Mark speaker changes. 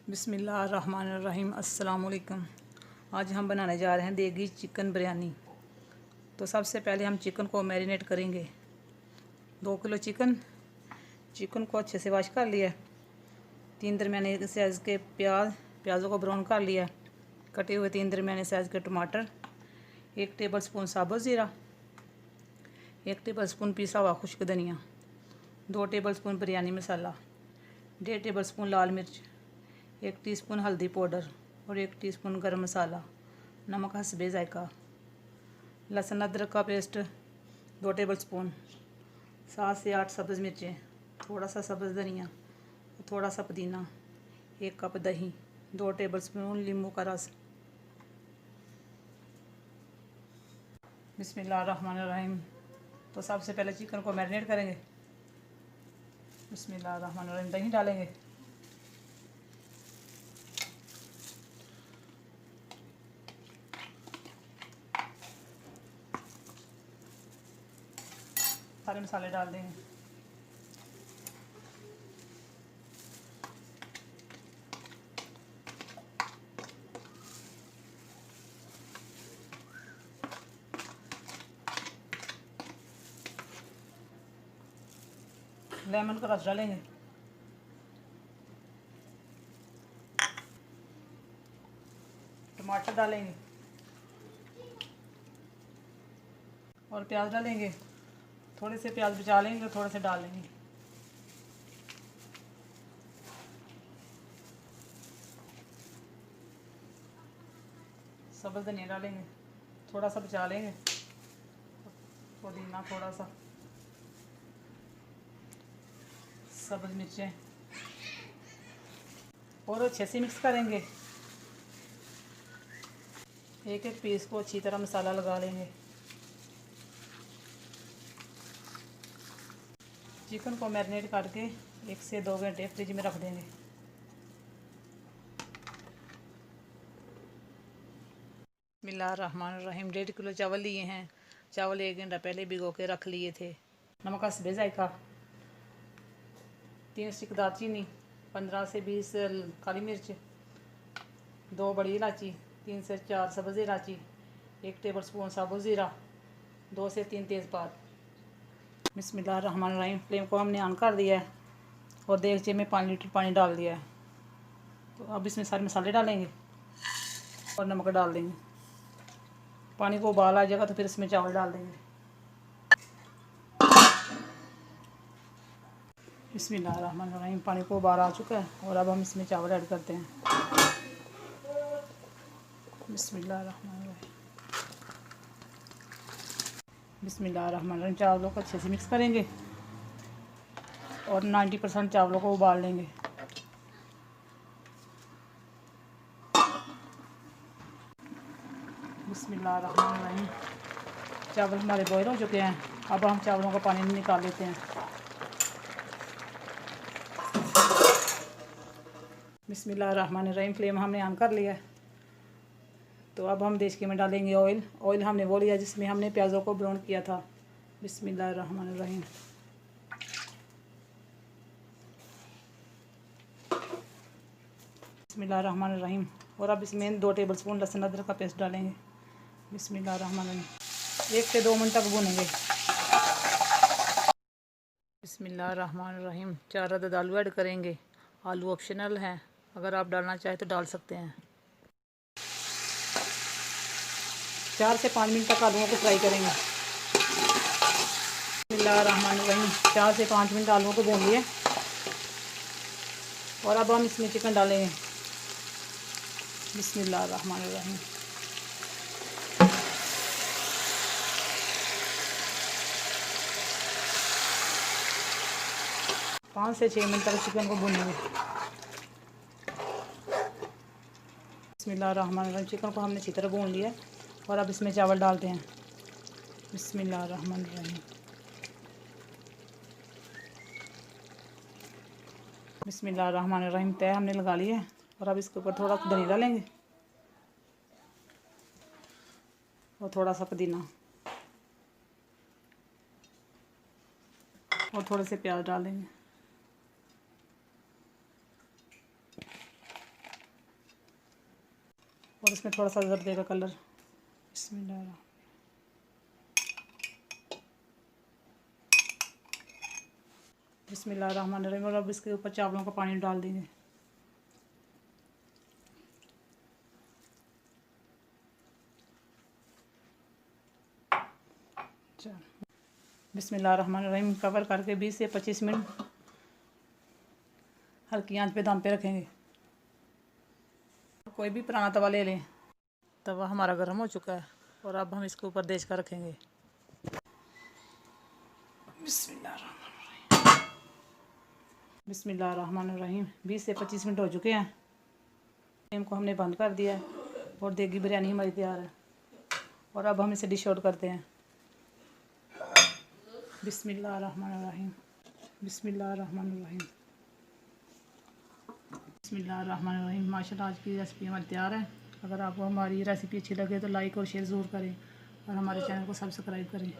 Speaker 1: बिस्मिल्लाहिर्रहमानिर्रहीम। अस्सलाम वालेकुम। आज हम बनाने जा रहे हैं देगी चिकन बिरयानी। तो सबसे पहले हम चिकन को मैरिनेट करेंगे। 2 किलो चिकन को अच्छे से वॉश कर लिया। 3 दरमियाने साइज़ के प्याज़ों को ब्राउन कर लिया। कटे हुए 3 दरमियाने साइज़ के टमाटर, 1 टेबलस्पून साबुत ज़ीरा, 1 टेबलस्पून पिसा हुआ खुश्क धनिया, 2 टेबलस्पून बिरयानी मसाला, 1.5 टेबलस्पून लाल मिर्च, 1 टीस्पून हल्दी पाउडर और 1 टीस्पून गरम मसाला, नमक हस्बे ज़ायका, लहसुन अदरक का पेस्ट 2 टेबलस्पून, 7 से 8 सब्ज़ मिर्चें, थोड़ा सा सब्ज़ धनिया, थोड़ा सा पुदीना, 1 कप दही, 2 टेबलस्पून नींबू का रस। बिस्मिल्लाहिर्रहमानिर्रहीम। तो सबसे पहले चिकन को मैरिनेट करेंगे। बिस्मिल्लाहिर्रहमानिर्रहीम। दही डालेंगे, सारे मसाले डाल देंगे। लेमन का रस डालेंगे, टमाटर डालेंगे और प्याज डालेंगे। थोड़े से प्याज बचा लेंगे, थोड़े से डाल लेंगे। सब्ज़ धनिया डालेंगे, थोड़ा सा बचा लेंगे। पुदीना थोड़ा सा, सब्ज़ मिर्चें और अच्छे से मिक्स करेंगे। एक एक पीस को अच्छी तरह मसाला लगा लेंगे। चिकन को मैरिनेट करके 1 से 2 घंटे फ्रिज में रख देंगे। बिस्मिल्लाहिर्रहमानिर्रहीम। 1.5 किलो चावल लिए हैं। चावल 1 घंटा पहले भिगो के रख लिए थे। नमक हस्बे ज़ायका, 3 स्टिक दालचीनी, 15 से 20 काली मिर्च, 2 बड़ी इलायची, 3 से 4 सब्ज़ इलायची, 1 टेबलस्पून साबुत ज़ीरा, 2 से 3 तेज़पात। बिस्मिल्लाहिर्रहमानिर्रहीम। फ्लेम को हमने ऑन कर दिया है और देगचे में 5 लीटर पानी डाल दिया है। तो अब इसमें सारे मसाले डालेंगे और नमक डाल देंगे। पानी को उबाल आ जाएगा तो फिर इसमें चावल डाल देंगे। बिस्मिल्लाहिर्रहमानिर्रहीम। पानी को उबाल आ चुका है और अब हम इसमें चावल ऐड करते हैं। बिस्मिल्लाहिर्रहमानिर्रहीम। बिस्मिल्लाहिर्रहमानिर्रहीम। चावलों को अच्छे से मिक्स करेंगे और 90% चावलों को उबाल लेंगे। बिस्मिल्लाहिर्रहमानिर्रहीम। चावल हमारे बॉयल हो चुके हैं। अब हम चावलों का पानी निकाल लेते हैं। बिस्मिल्लाहिर्रहमानिर्रहीम। फ्लेम हमने ऑन कर लिया है। तो अब हम देचके में डालेंगे ऑयल हमने वो लिया जिसमें हमने प्याज़ों को ब्राउन किया था। बिस्मिल्लाहिर्रहमानिर्रहीम। बिस्मिल्लाहिर्रहमानिर्रहीम। और अब इसमें 2 टेबलस्पून लहसुन अदरक का पेस्ट डालेंगे। बिस्मिल्लाहिर्रहमानिर्रहीम। 1 से 2 मिनट तक भूनेंगे। बिस्मिल्लाहिर्रहमानिर्रहीम। 4 अदद आलू ऐड करेंगे। आलू ऑप्शनल है, अगर आप डालना चाहें तो डाल सकते हैं। 4 से 5 मिनट तक आलूओं को फ्राई करेंगे। बिस्मिल्लाहिर्रहमानिर्रहीम। 4 से 5 मिनट आलूओं को भून लिए और अब हम इसमें चिकन डालेंगे। बिस्मिल्लाहिर्रहमानिर्रहीम। पाँच से 6 मिनट तक चिकन को भूनेंगे। बिस्मिल्लाहिर्रहमानिर्रहीम। चिकन को हमने अच्छी तरह भून लिया और अब इसमें चावल डालते हैं। बिस्मिल्लाहिर्रहमानिर्रहीम। बिस्मिल्लाहिर्रहमानिर्रहीम। तय हमने लगा लिया है और अब इसके ऊपर थोड़ा धनिया डालेंगे और थोड़ा सा पुदीना और थोड़े से प्याज डालेंगे। और इसमें थोड़ा सा जर्दे का कलर। बिस्मिल्लाह। बिस्मिल्लाहिर्रहमानिर्रहीम। और अब इसके ऊपर चावलों का पानी डाल देंगे। बिस्मिल्लाहिर्रहमानिर्रहीम। कवर करके 20 से 25 मिनट हल्की आंच पे दम पे रखेंगे। कोई भी पुराना तवा ले लें। तवा हमारा गर्म हो चुका है और अब हम इसके ऊपर देश का रखेंगे। बिस्मिल्लाहिर्रहमानिर्रहीम। 20 से 25 मिनट हो चुके हैं। फ्लेम को हमने बंद कर दिया है और देगी बिरयानी हमारी तैयार है। और अब हम इसे डिश आउट करते हैं। बिस्मिल्लाहिर्रहमानिर्रहीम। बिस्मिल्लाहिर्रहमानिर्रहीम। बिस्मिल्लाहिर्रहमानिर्रहीम। माशाल्लाह आज की रेसिपी हमारी तैयार है। अगर आपको हमारी रेसिपी अच्छी लगे तो लाइक और शेयर ज़रूर करें और हमारे चैनल को सब्सक्राइब करें।